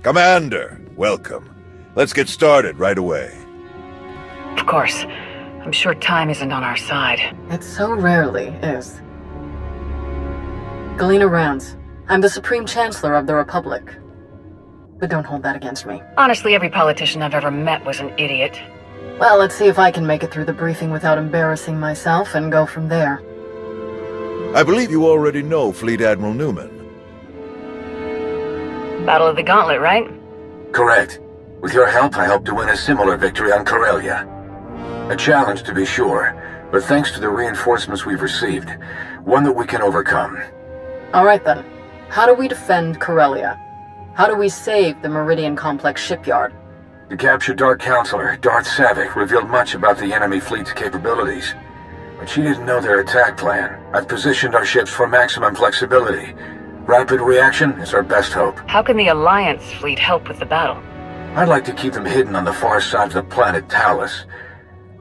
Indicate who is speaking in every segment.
Speaker 1: Commander, welcome. Let's get started right away.
Speaker 2: Of course. I'm sure time isn't on our side.
Speaker 3: It so rarely is. Galena Rands. I'm the Supreme Chancellor of the Republic. But don't hold that against me.
Speaker 2: Honestly, every politician I've ever met was an idiot.
Speaker 3: Well, let's see if I can make it through the briefing without embarrassing myself and go from there.
Speaker 1: I believe you already know Fleet Admiral Newman.
Speaker 2: Battle of the Gauntlet, right?
Speaker 4: Correct. With your help, I hope to win a similar victory on Corellia. A challenge, to be sure, but thanks to the reinforcements we've received, one that we can overcome.
Speaker 3: Alright then. How do we defend Corellia? How do we save the Meridian Complex shipyard?
Speaker 4: The captured Dark Counselor, Darth Savick, revealed much about the enemy fleet's capabilities. But she didn't know their attack plan. I've positioned our ships for maximum flexibility. Rapid reaction is our best hope.
Speaker 2: How can the Alliance fleet help with the battle?
Speaker 4: I'd like to keep them hidden on the far side of the planet Talos.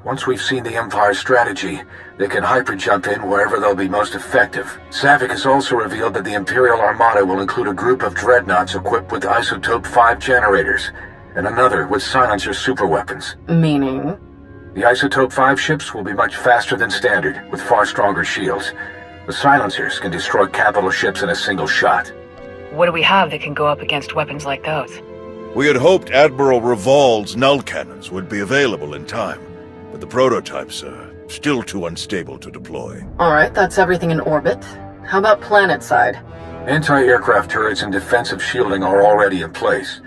Speaker 4: Once we've seen the Empire's strategy, they can hyper-jump in wherever they'll be most effective. Savick has also revealed that the Imperial Armada will include a group of dreadnoughts equipped with Isotope 5 generators, and another with silencer superweapons.
Speaker 3: Meaning?
Speaker 4: The Isotope 5 ships will be much faster than standard, with far stronger shields. The silencers can destroy capital ships in a single shot.
Speaker 2: What do we have that can go up against weapons like those?
Speaker 1: We had hoped Admiral Revol's null cannons would be available in time, but the prototypes are still too unstable to deploy.
Speaker 3: Alright, that's everything in orbit. How about planet side?
Speaker 4: Anti-aircraft turrets and defensive shielding are already in place.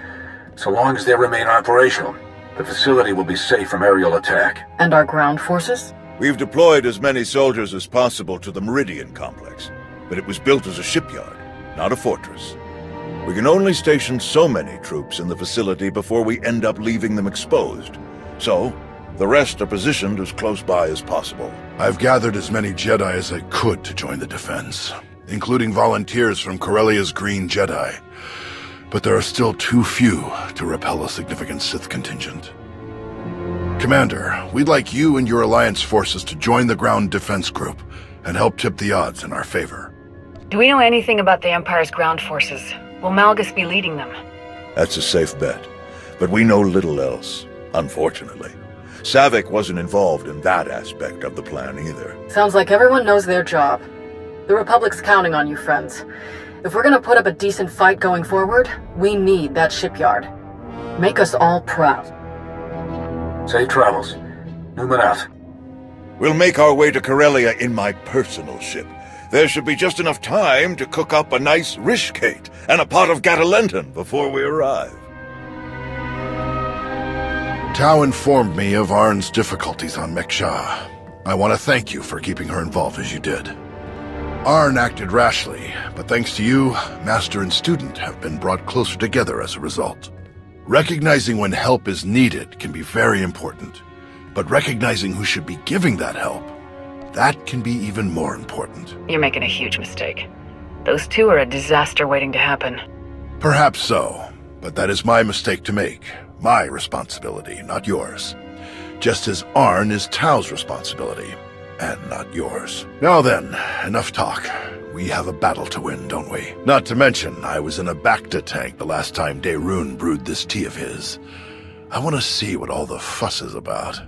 Speaker 4: So long as they remain operational, the facility will be safe from aerial attack.
Speaker 3: And our ground forces?
Speaker 1: We've deployed as many soldiers as possible to the Meridian Complex, but it was built as a shipyard, not a fortress. We can only station so many troops in the facility before we end up leaving them exposed. So, the rest are positioned as close by as possible.
Speaker 5: I've gathered as many Jedi as I could to join the defense, including volunteers from Corellia's Green Jedi. But there are still too few to repel a significant Sith contingent. Commander, we'd like you and your Alliance forces to join the ground defense group and help tip the odds in our favor.
Speaker 2: Do we know anything about the Empire's ground forces? Will Malgus be leading them?
Speaker 1: That's a safe bet, but we know little else, unfortunately. Savick wasn't involved in that aspect of the plan either.
Speaker 3: Sounds like everyone knows their job. The Republic's counting on you, friends. If we're gonna put up a decent fight going forward, we need that shipyard. Make us all proud.
Speaker 4: Safe travels. Newman out.
Speaker 1: We'll make our way to Corellia in my personal ship. There should be just enough time to cook up a nice rishkate and a pot of Gatalenton before we arrive.
Speaker 5: Tau informed me of Arn's difficulties on Meksha. I want to thank you for keeping her involved as you did. Arn acted rashly, but thanks to you, Master and student have been brought closer together as a result. Recognizing when help is needed can be very important, but recognizing who should be giving that help, that can be even more important.
Speaker 2: You're making a huge mistake. Those two are a disaster waiting to happen.
Speaker 5: Perhaps so, but that is my mistake to make. My responsibility, not yours. Just as Arn is Tau's responsibility, and not yours. Now then, enough talk. We have a battle to win, don't we? Not to mention, I was in a Bacta tank the last time Daerun brewed this tea of his. I want to see what all the fuss is about.